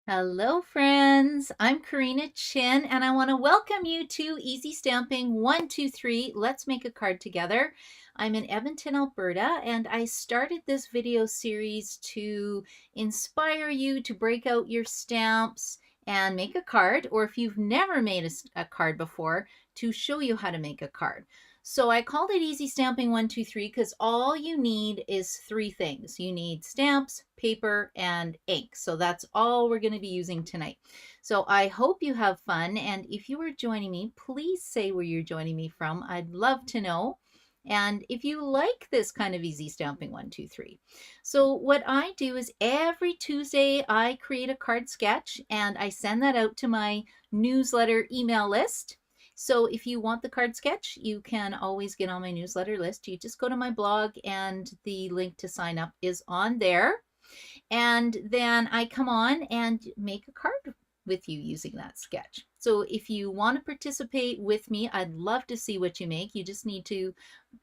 Hello friends, I'm Karina Chin and I want to welcome you to Easy Stamping 123. Let's make a card together. I'm in Edmonton, Alberta, and I started this video series to inspire you to break out your stamps and make a card, or if you've never made a card before, to show you how to make a card. So I called it Easy Stamping 123 because all you need is three things. You need stamps, paper, and ink. So that's all we're going to be using tonight. So I hope you have fun. And if you are joining me, please say where you're joining me from. I'd love to know. And if you like this kind of easy stamping 123. So what I do is every Tuesday I create a card sketch and I send that out to my newsletter email list. So if you want the card sketch, you can always get on my newsletter list. You just go to my blog and the link to sign up is on there. And then I come on and make a card with you using that sketch. So if you want to participate with me, I'd love to see what you make. You just need to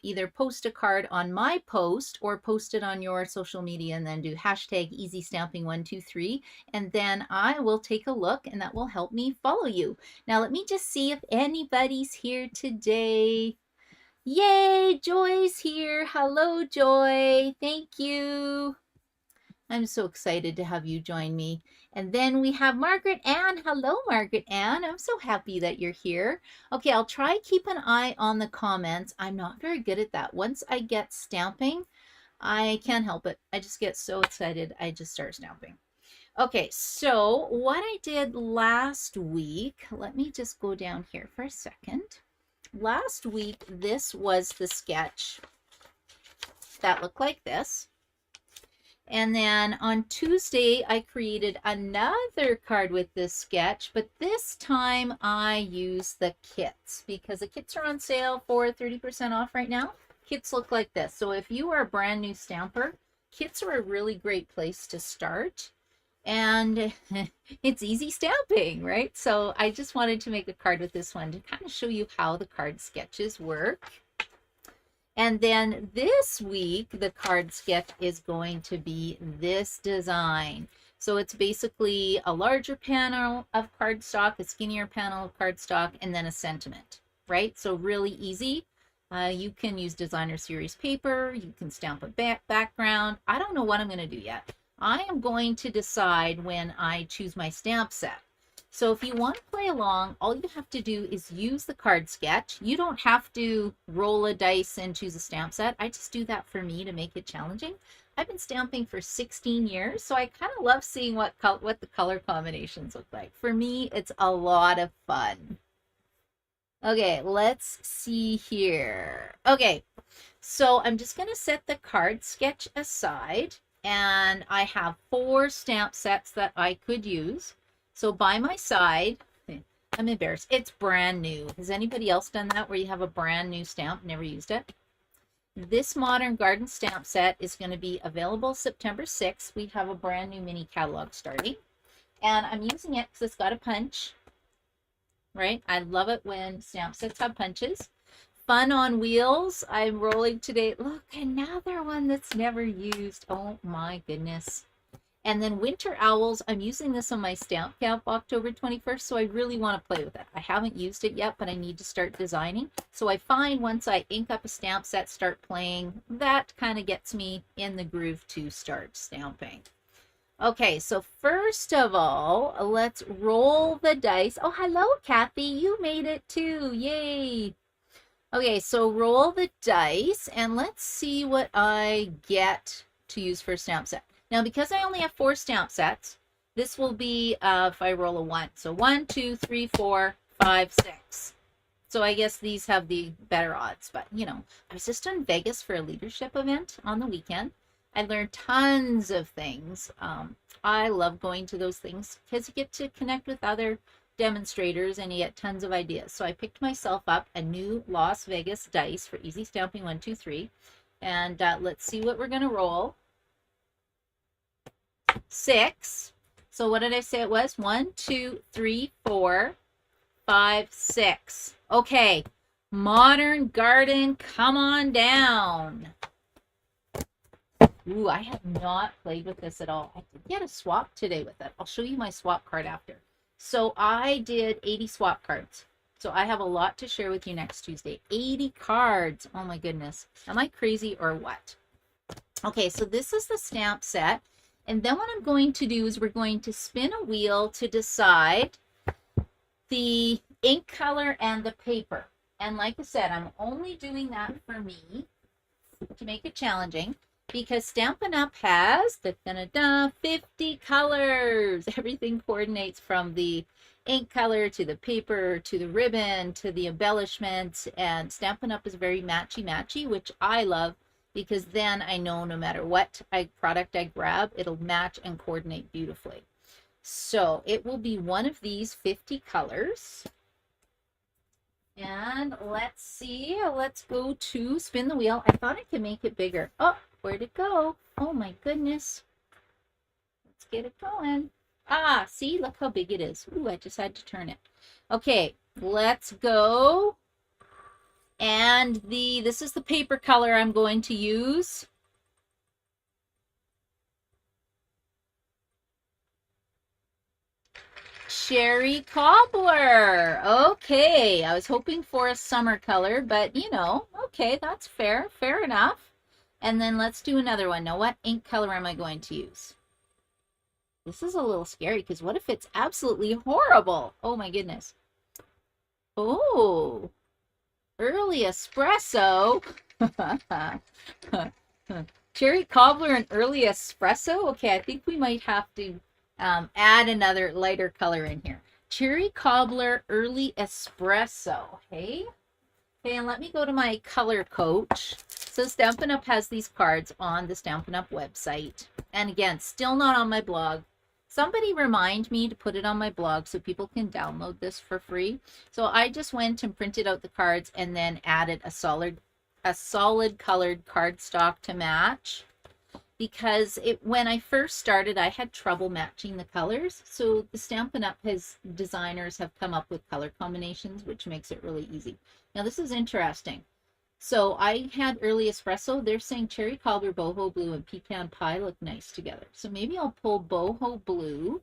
either post a card on my post or post it on your social media and then do hashtag EasyStamping123, and then I will take a look and that will help me follow you. Now let me just see if anybody's here today. Yay, Joy's here. Hello, Joy. Thank you. I'm so excited to have you join me. And then we have Margaret Ann. Hello, Margaret Ann. I'm so happy that you're here. Okay, I'll try keep an eye on the comments. I'm not very good at that. Once I get stamping, I can't help it. I just get so excited. I just start stamping. Okay, so what I did last week, let me just go down here for a second. Last week, this was the sketch that looked like this. And then on Tuesday, I created another card with this sketch, but this time I used the kits because the kits are on sale for 30% off right now. Kits look like this. So if you are a brand new stamper, kits are a really great place to start. And it's easy stamping, right? So I just wanted to make a card with this one to kind of show you how the card sketches work. And then this week, the card sketch is going to be this design. So it's basically a larger panel of cardstock, a skinnier panel of cardstock, and then a sentiment, right? So really easy. You can use designer series paper. You can stamp a background. I don't know what I'm going to do yet. I am going to decide when I choose my stamp set. So if you want to play along, all you have to do is use the card sketch. You don't have to roll a dice and choose a stamp set. I just do that for me to make it challenging. I've been stamping for 16 years, so I kind of love seeing what the color combinations look like. For me, it's a lot of fun. Okay, let's see here. Okay, so I'm just going to set the card sketch aside, and I have 4 stamp sets that I could use. So by my side, I'm embarrassed. It's brand new. Has anybody else done that where you have a brand new stamp, never used it? This Modern Garden stamp set is going to be available September 6th. We have a brand new mini catalog starting. And I'm using it because it's got a punch, right? I love it when stamp sets have punches. Fun on Wheels. I'm rolling today. Look, another one that's never used. Oh my goodness. And then Winter Owls, I'm using this on my stamp camp October 21st, so I really want to play with it. I haven't used it yet, but I need to start designing. So I find once I ink up a stamp set, start playing, that kind of gets me in the groove to start stamping. Okay, so first of all, let's roll the dice. Oh, hello, Kathy. You made it too. Yay. Okay, so roll the dice, and let's see what I get to use for a stamp set. Now, because I only have 4 stamp sets, this will be if I roll a 1. So 1, 2, 3, 4, 5, 6. So I guess these have the better odds. But, you know, I was just in Vegas for a leadership event on the weekend. I learned tons of things. I love going to those things because you get to connect with other demonstrators and you get tons of ideas. So I picked myself up a new Las Vegas dice for Easy Stamping 123. And let's see what we're going to roll. 6. So what did I say it was? 1, 2, 3, 4, 5, 6. Okay, Modern Garden, come on down. Ooh, I have not played with this at all. I did get a swap today with it. I'll show you my swap card after. So I did 80 swap cards. So I have a lot to share with you next Tuesday. 80 cards. Oh my goodness. Am I crazy or what? Okay, so this is the stamp set. And then what I'm going to do is we're going to spin a wheel to decide the ink color and the paper. And like I said, I'm only doing that for me to make it challenging because Stampin' Up! Has 50 colors. Everything coordinates from the ink color to the paper to the ribbon to the embellishments, and Stampin' Up! Is very matchy-matchy, which I love because then I know no matter what product I grab, it'll match and coordinate beautifully. So it will be one of these 50 colors. And let's see, let's go to spin the wheel. I thought I could make it bigger. Oh, where'd it go? Oh my goodness. Let's get it going. Ah, see, look how big it is. Ooh, I just had to turn it. Okay, let's go. And this is the paper color I'm going to use. Cherry Cobbler. Okay, I was hoping for a summer color, but you know, okay, that's fair. Fair enough. And then let's do another one. Now, what ink color am I going to use? This is a little scary because what if it's absolutely horrible? Oh my goodness. Oh, early espresso. Cherry Cobbler and early espresso. Okay, I think we might have to add another lighter color in here. Cherry Cobbler early espresso. Hey, okay, and let me go to my color coach. So Stampin' Up! Has these cards on the Stampin' Up! Website, and again, still not on my blog. Somebody remind me to put it on my blog so people can download this for free. So I just went and printed out the cards and then added a solid colored cardstock to match, because when I first started, I had trouble matching the colors. So the Stampin' Up! Designers have come up with color combinations, which makes it really easy. Now this is interesting. So I had early espresso. They're saying cherry cobbler, boho blue, and pecan pie look nice together. So maybe I'll pull boho blue.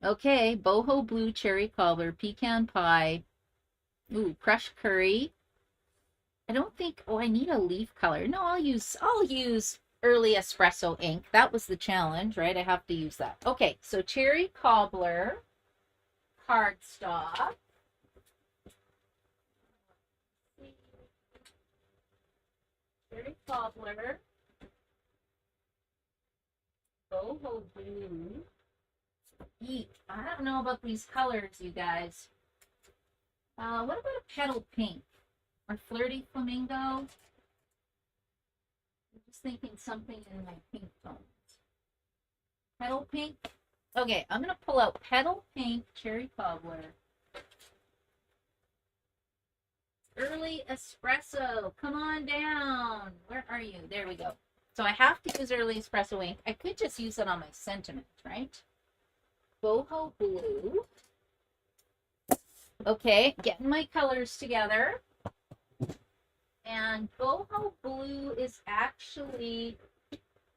Okay, boho blue, cherry cobbler, pecan pie. Ooh, crushed curry. I don't think, oh, I need a leaf color. No, I'll use early espresso ink. That was the challenge, right? I have to use that. Okay, so cherry cobbler, cardstock. Cherry cobbler, boho blue. Eek, I don't know about these colors, you guys. What about a petal pink or flirty flamingo? I'm just thinking something in my pink tones. Petal pink. Okay, I'm gonna pull out petal pink, cherry cobbler. Early espresso, come on down. Where are you? There we go. So I have to use early espresso ink. I could just use it on my sentiment, right? Boho blue. Okay, getting my colors together. And boho blue is actually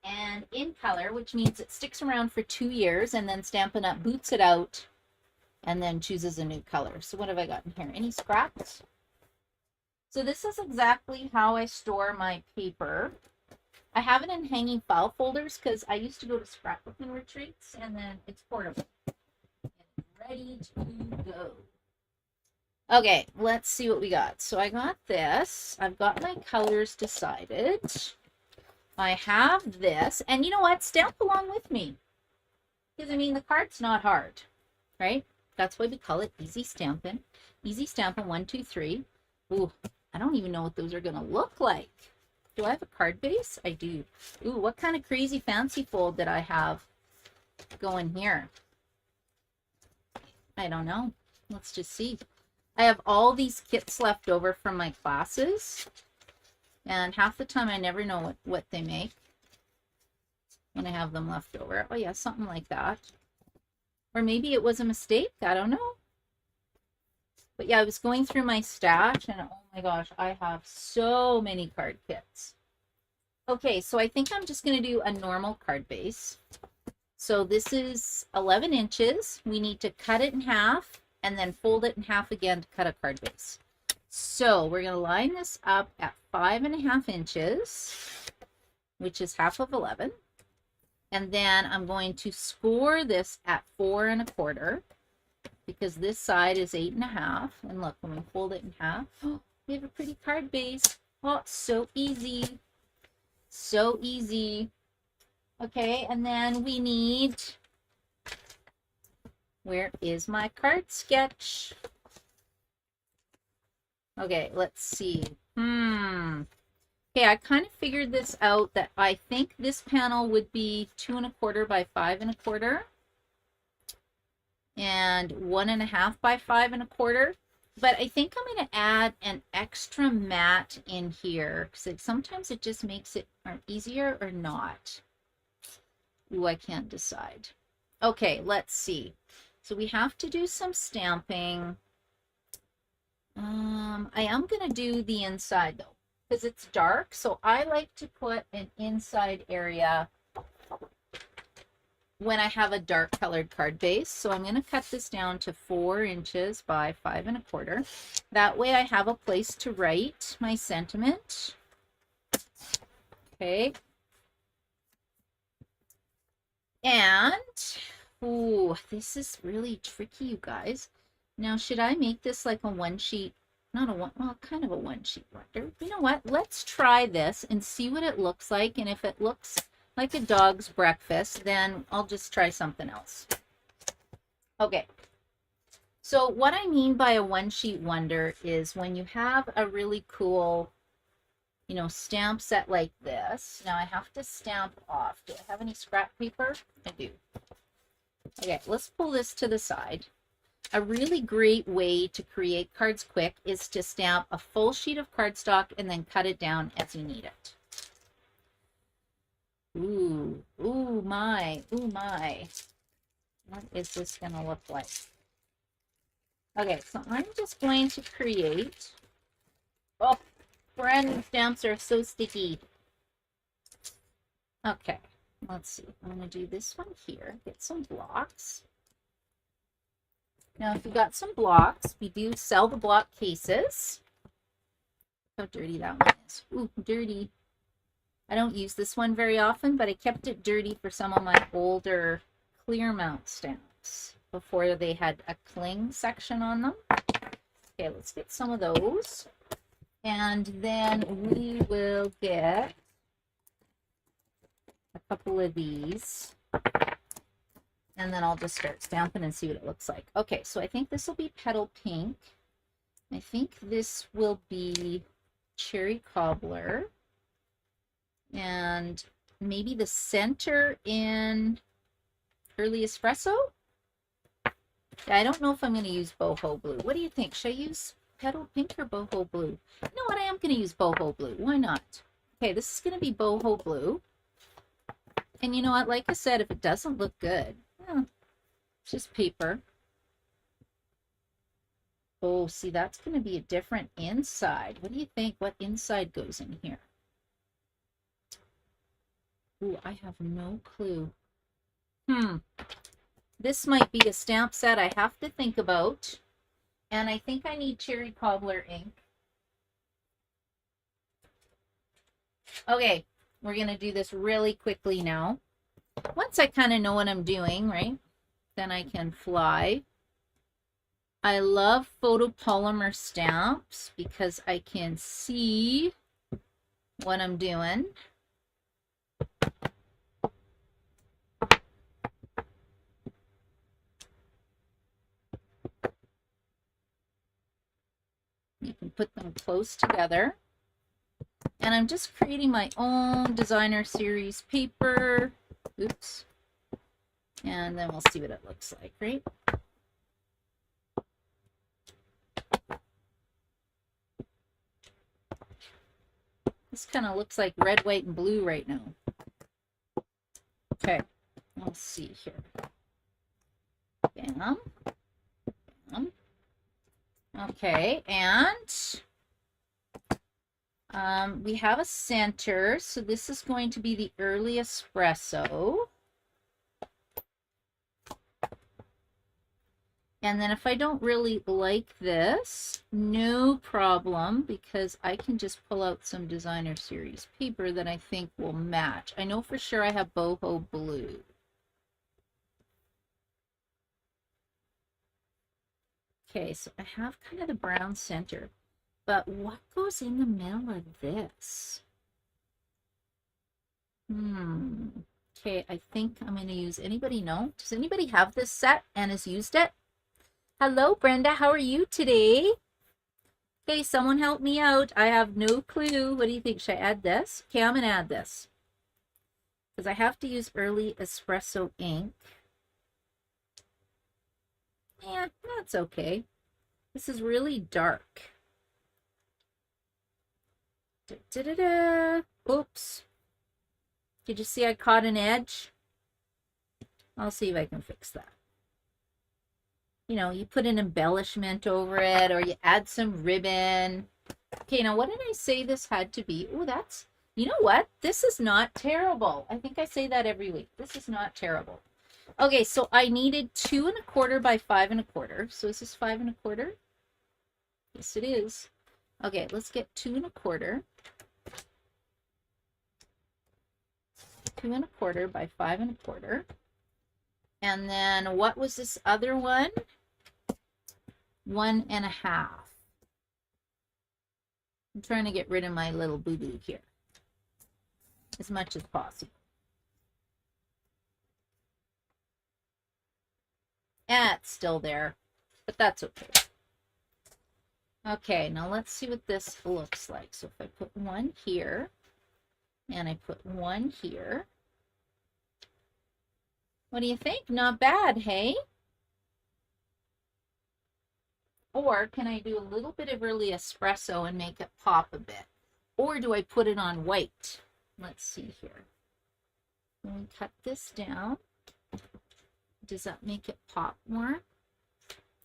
an in color, which means it sticks around for 2 years, and then Stampin' Up! Boots it out and then chooses a new color. So what have I got in here? Any scraps? So this is exactly how I store my paper. I have it in hanging file folders because I used to go to scrapbooking retreats, and then it's portable. And ready to go. Okay, let's see what we got. So I got this. I've got my colors decided. I have this. And you know what? Stamp along with me. Because, I mean, the card's not hard, right? That's why we call it Easy Stampin'. Easy Stampin' 1, 2, 3. Ooh, I don't even know what those are going to look like. Do I have a card base? I do. Ooh, what kind of crazy fancy fold did I have going here? I don't know. Let's just see. I have all these kits left over from my classes, and half the time I never know what they make when I have them left over. Oh yeah, something like that. Or maybe it was a mistake. I don't know. But yeah, I was going through my stash, and oh my gosh, I have so many card kits. Okay, so I think I'm just going to do a normal card base. So this is 11 inches. We need to cut it in half and then fold it in half again to cut a card base. So we're going to line this up at 5.5 inches, which is half of 11. And then I'm going to score this at 4.25 because this side is 8.5. And look, when we fold it in half, we have a pretty card base. Oh, so easy. So easy. Okay, and then we need, where is my card sketch? Okay, let's see. Okay, I kind of figured this out that I think this panel would be 2.25 by 5.25 and 1.5 by 5.25. But I think I'm going to add an extra mat in here because sometimes it just makes it easier or not. Ooh, I can't decide. Okay, let's see. So we have to do some stamping. I am going to do the inside though, because it's dark. So I like to put an inside area when I have a dark colored card base. So I'm going to cut this down to 4 inches by 5.25. That way I have a place to write my sentiment. Okay. And, ooh, this is really tricky, you guys. Now, should I make this like a one sheet? Not a one, well, kind of a one sheet wonder. You know what? Let's try this and see what it looks like. And if it looks like a dog's breakfast, then I'll just try something else. Okay. So what I mean by a one sheet wonder is when you have a really cool, you know, stamp set like this. Now I have to stamp off. Do I have any scrap paper? I do. Okay, let's pull this to the side. A really great way to create cards quick is to stamp a full sheet of cardstock and then cut it down as you need it. Ooh, ooh my, ooh my. What is this going to look like? Okay, so I'm just going to create, oh, brand new stamps are so sticky. Okay, let's see. I'm going to do this one here. Get some blocks. Now, if you got some blocks, we do sell the block cases. Look how dirty that one is. Ooh, dirty. I don't use this one very often, but I kept it dirty for some of my older clear mount stamps before they had a cling section on them. Okay, let's get some of those. And then we will get a couple of these. And then I'll just start stamping and see what it looks like. Okay, so I think this will be petal pink. I think this will be cherry cobbler. And maybe the center in early espresso. I don't know if I'm going to use boho blue. What do you think? Should I use petal pink or boho blue? You know what? I am going to use boho blue. Why not? Okay, this is going to be boho blue. And you know what? Like I said, if it doesn't look good, it's just paper. Oh, see, that's going to be a different inside. What do you think? What inside goes in here? Ooh, I have no clue. This might be a stamp set I have to think about. And I think I need cherry cobbler ink. Okay, we're going to do this really quickly now. Once I kind of know what I'm doing, right, then I can fly. I love photopolymer stamps because I can see what I'm doing. You can put them close together. And I'm just creating my own designer series paper. Oops. And then we'll see what it looks like, right? This kind of looks like red, white, and blue right now. Okay, let's see here. Bam. Bam. Okay, and We have a center, so this is going to be the early espresso. And then if I don't really like this, no problem, because I can just pull out some designer series paper that I think will match. I know for sure I have boho blue. Okay, so I have kind of the brown center, but what goes in the middle of this? Okay, I think I'm going to use, anybody know? Does anybody have this set and has used it? Hello, Brenda. How are you today? Okay, someone help me out. I have no clue. What do you think? Should I add this? Okay, I'm going to add this. Because I have to use early espresso ink. Yeah, that's okay. This is really dark. Oops. Did you see I caught an edge? I'll see if I can fix that. You know, you put an embellishment over it, or you add some ribbon. Okay, now what did I say this had to be? Oh, that's, you know what? This is not terrible. I think I say that every week. This is not terrible. Okay, so I needed 2 1/4 by 5 1/4. So is this 5 1/4? Yes, it is. Okay, let's get 2 1/4. 2 1/4 by 5 1/4. And then what was this other one? 1 1/2. I'm trying to get rid of my little boo-boo here as much as possible. It's still there, but that's okay. Okay, now let's see what this looks like. So if I put 1 here and I put 1 here, what do you think? Not bad, hey? Or can I do a little bit of early espresso and make it pop a bit? Or do I put it on white? Let's see here. Let me cut this down. Does that make it pop more?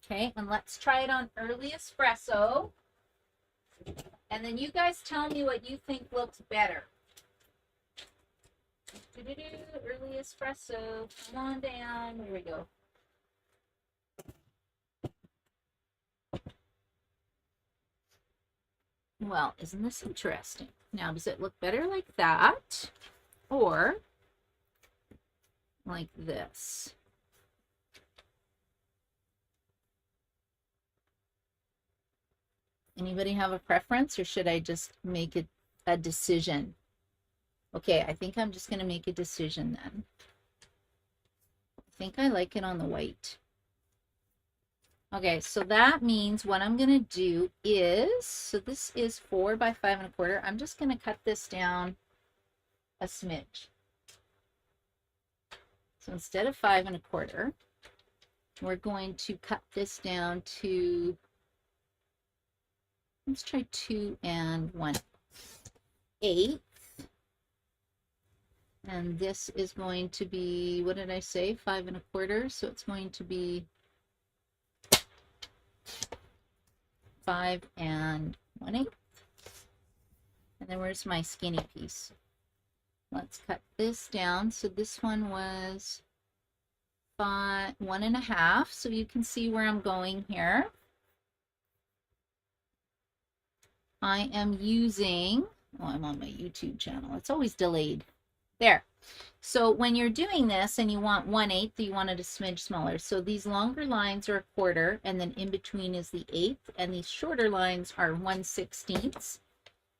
Okay, and let's try it on early espresso. And then you guys tell me what you think looks better. Early espresso. Come on down. Here we go. Well, isn't this interesting? Now, does it look better like that or like this? Anybody have a preference, or should I just make it a decision? Okay, I think I'm just going to make a decision then. I think I like it on the white. Okay, so that means what I'm going to do is, so this is 4 by 5 1/4. I'm just going to cut this down a smidge. So instead of 5 1/4, we're going to cut this down to, let's try 2 1/8. And this is going to be, what did I say? 5 1/4. So it's going to be 5 1/8. And then where's my skinny piece? Let's cut this down. So this one was 1 1/2. So you can see where I'm going here. I am using, oh, I'm on my YouTube channel. It's always delayed. There. So when you're doing this and you want 1/8, you want it a smidge smaller. So these longer lines are 1/4, and then in between is the 1/8, and these shorter lines are 1/16,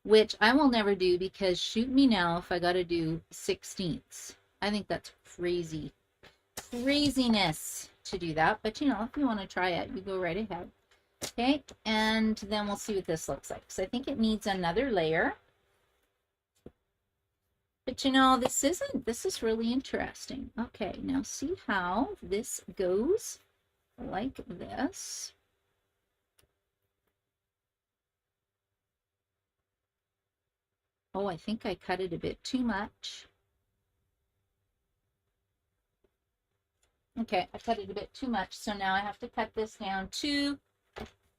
which I will never do, because shoot me now if I got to do 16ths. I think that's crazy. Craziness to do that. But you know, if you want to try it, you go right ahead. Okay, and then we'll see what this looks like. So I think it needs another layer. But you know, this is really interesting. Okay, now see how this goes like this. Oh, I think I cut it a bit too much. Okay, I cut it a bit too much. So now I have to cut this down to,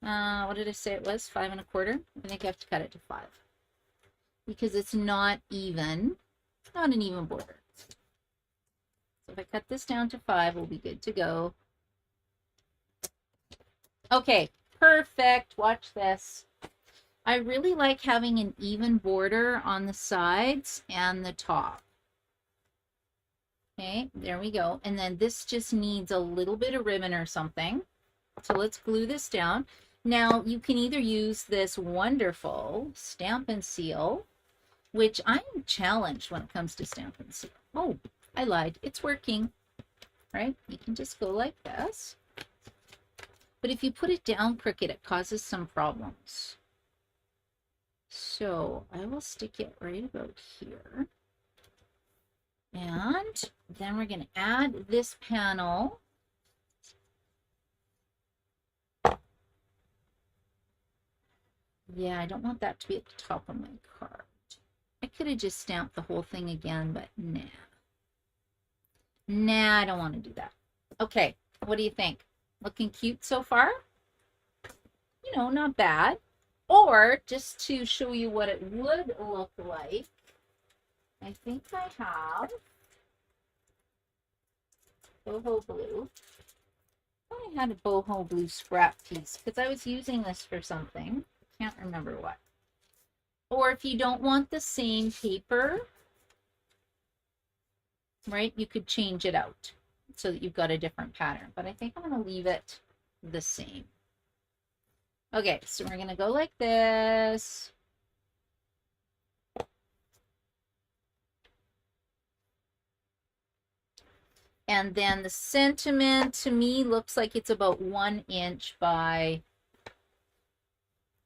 what did I say it was? 5 1/4. I think I have to cut it to 5. because it's not even. It's not an even border. So if I cut this down to 5, we'll be good to go. Okay, perfect. Watch this. I really like having an even border on the sides and the top. Okay, there we go. And then this just needs a little bit of ribbon or something. So let's glue this down. Now you can either use this wonderful Stampin' Seal, which I'm challenged when it comes to Stampin' Seal. Oh, I lied. It's working, right? You can just go like this. But if you put it down crooked, it causes some problems. So I will stick it right about here. And then we're going to add this panel. Yeah, I don't want that to be at the top of my card. I could have just stamped the whole thing again, but nah. Nah, I don't want to do that. Okay, what do you think? Looking cute so far? You know, not bad. Or just to show you what it would look like, I think I have boho blue. I had a boho blue scrap piece because I was using this for something. Can't remember what. Or if you don't want the same paper, right, you could change it out so that you've got a different pattern. But I think I'm going to leave it the same. Okay, so we're going to go like this. And then the sentiment to me looks like it's about 1 inch by,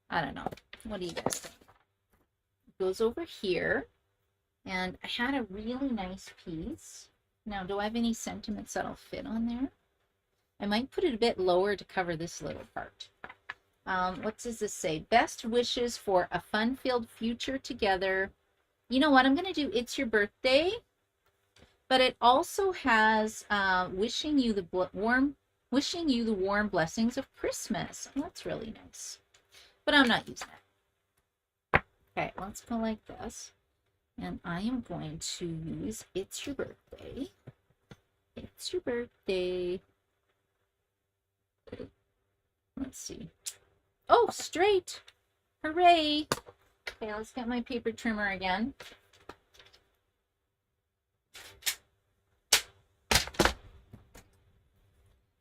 I don't know. What do you guys think? It goes over here. And I had a really nice piece. Now, do I have any sentiments that'll fit on there? I might put it a bit lower to cover this little part. What does this say? Best wishes for a fun-filled future together. You know what? I'm going to do It's Your Birthday. But it also has wishing you the warm blessings of Christmas. Oh, that's really nice. But I'm not using it. Okay, let's go like this. And I am going to use It's Your Birthday. It's your birthday. Let's see. Oh, straight. Hooray. Okay, let's get my paper trimmer again.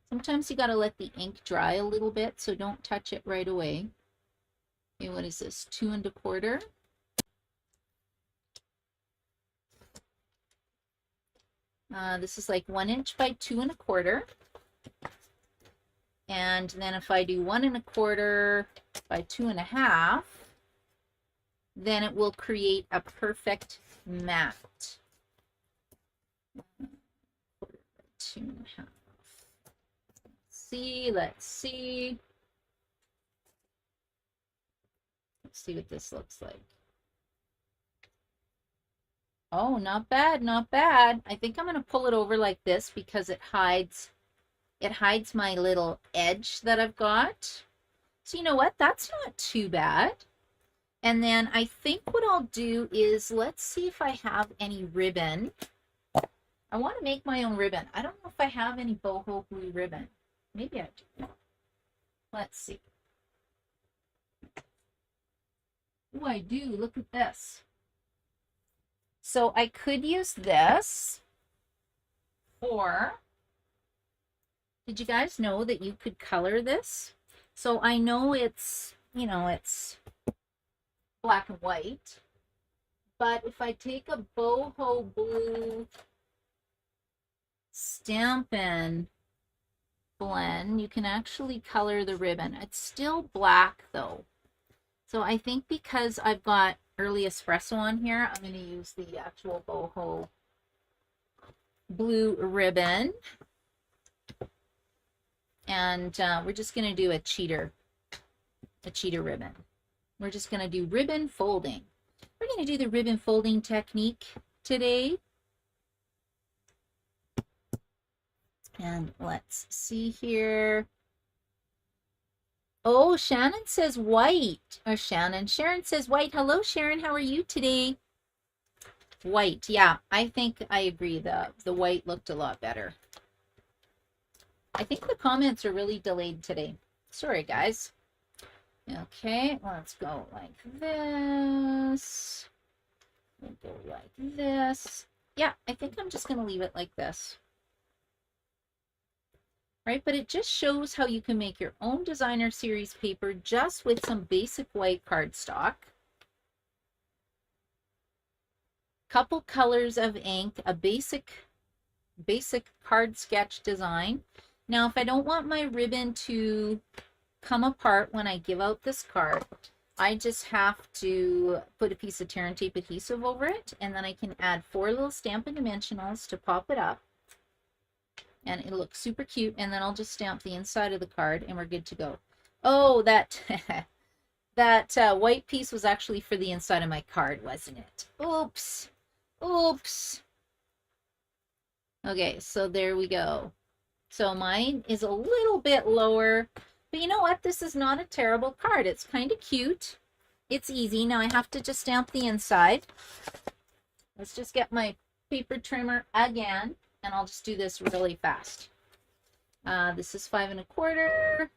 Sometimes you got to let the ink dry a little bit, so don't touch it right away. Okay, what is this? 2 1/4. This is like 1 inch by 2 1/4. And then if I do 1 1/4 by 2 1/2, then it will create a perfect mat. 1/4 by 2 1/2. Let's see. Let's see what this looks like. Oh, not bad, not bad. I think I'm going to pull it over like this because it hides my little edge that I've got. So you know what? That's not too bad. And then I think what I'll do is, let's see if I have any ribbon. I want to make my own ribbon. I don't know if I have any boho blue ribbon. Maybe I do. Let's see. Oh, I do. Look at this. So I could use this, or did you guys know that you could color this? So I know it's, you know, it's black and white, but if I take a boho blue Stampin' blend, you can actually color the ribbon. It's still black though. So I think because I've got early espresso on here, I'm going to use the actual boho blue ribbon. And we're just going to do a cheater ribbon. We're just going to do ribbon folding. We're going to do the ribbon folding technique today. And let's see here. Oh, Shannon says white. Or Sharon says white. Hello, Sharon. How are you today? White. Yeah, I think I agree. The white looked a lot better. I think the comments are really delayed today. Sorry, guys. Okay, let's go like this. We'll go like this. Yeah, I think I'm just going to leave it like this. Right, but it just shows how you can make your own designer series paper just with some basic white cardstock. Couple colors of ink, a basic card sketch design. Now, if I don't want my ribbon to come apart when I give out this card, I just have to put a piece of tear and tape adhesive over it, and then I can add 4 little Stampin' Dimensionals to pop it up, and it'll look super cute, and then I'll just stamp the inside of the card, and we're good to go. Oh, that that white piece was actually for the inside of my card, wasn't it? Oops. Oops. Okay, so there we go. So mine is a little bit lower, but you know what? This is not a terrible card. It's kind of cute. It's easy. Now I have to just stamp the inside. Let's just get my paper trimmer again, and I'll just do this really fast. This is 5 1/4.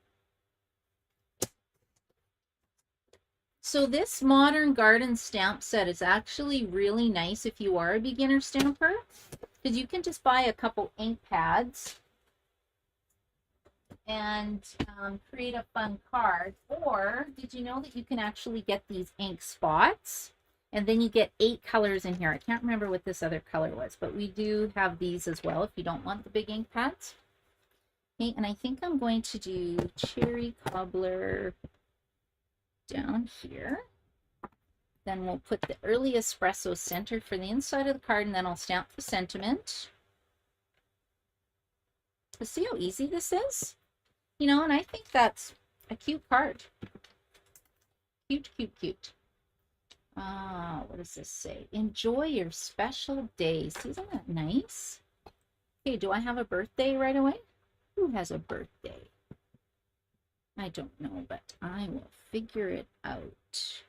So this Modern Garden stamp set is actually really nice if you are a beginner stamper, because you can just buy a couple ink pads and create a fun card. Or did you know that you can actually get these ink spots, and then you get 8 colors in here? I can't remember what this other color was, but we do have these as well if you don't want the big ink pads. Okay, and I think I'm going to do Cherry Cobbler down here. Then we'll put the Early Espresso center for the inside of the card, and then I'll stamp the sentiment. But see how easy this is? You know, and I think that's a cute card. Cute, cute, cute. What does this say? Enjoy your special days. Isn't that nice? Okay, do I have a birthday right away? Who has a birthday? I don't know, but I will figure it out.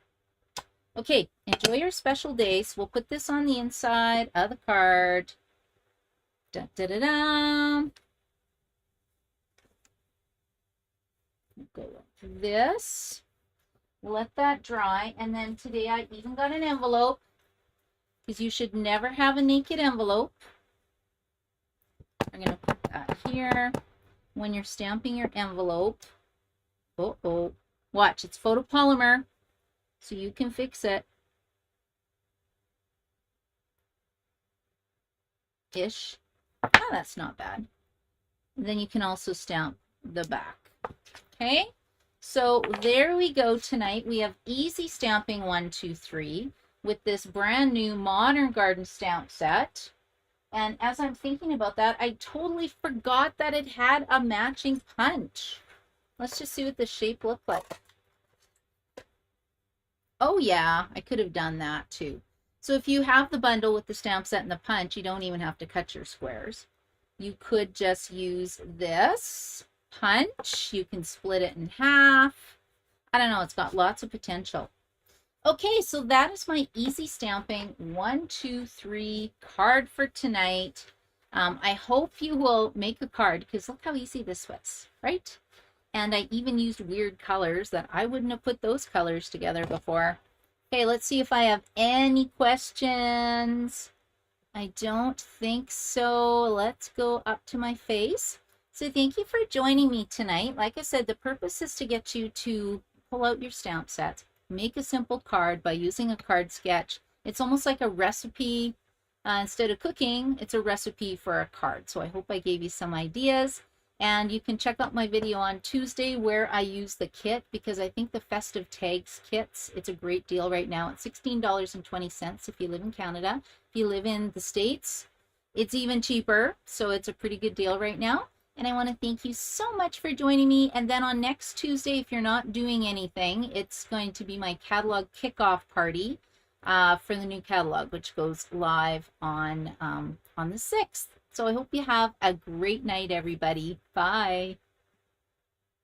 Okay, enjoy your special days. We'll put this on the inside of the card. Da, da, da, da. Go like this. Let that dry. And then today I even got an envelope, because you should never have a naked envelope. I'm going to put that here. When you're stamping your envelope, watch, it's photopolymer, so you can fix it. Ish. Oh, that's not bad. And then you can also stamp the back. Okay, so there we go tonight. We have easy stamping 1, 2, 3 with this brand new Modern Garden stamp set. And as I'm thinking about that, I totally forgot that it had a matching punch. Let's just see what the shape looked like. Oh yeah, I could have done that too. So if you have the bundle with the stamp set and the punch, you don't even have to cut your squares. You could just use this punch. You can split it in half. I don't know, it's got lots of potential. Okay, so that is my easy stamping 1, 2, 3 card for tonight. I hope you will make a card, because look how easy this was, right? And I even used weird colors that I wouldn't have put those colors together before. Okay, let's see if I have any questions. I don't think so. Let's go up to my face. So thank you for joining me tonight. Like I said, the purpose is to get you to pull out your stamp set, make a simple card by using a card sketch. It's almost like a recipe. Instead of cooking, it's a recipe for a card. So I hope I gave you some ideas. And you can check out my video on Tuesday where I use the kit, because I think the Festive Tags kits, it's a great deal right now. It's $16.20 if you live in Canada. If you live in the States, it's even cheaper. So it's a pretty good deal right now. And I want to thank you so much for joining me. And then on next Tuesday, if you're not doing anything, it's going to be my catalog kickoff party for the new catalog, which goes live on the 6th. So I hope you have a great night, everybody. Bye.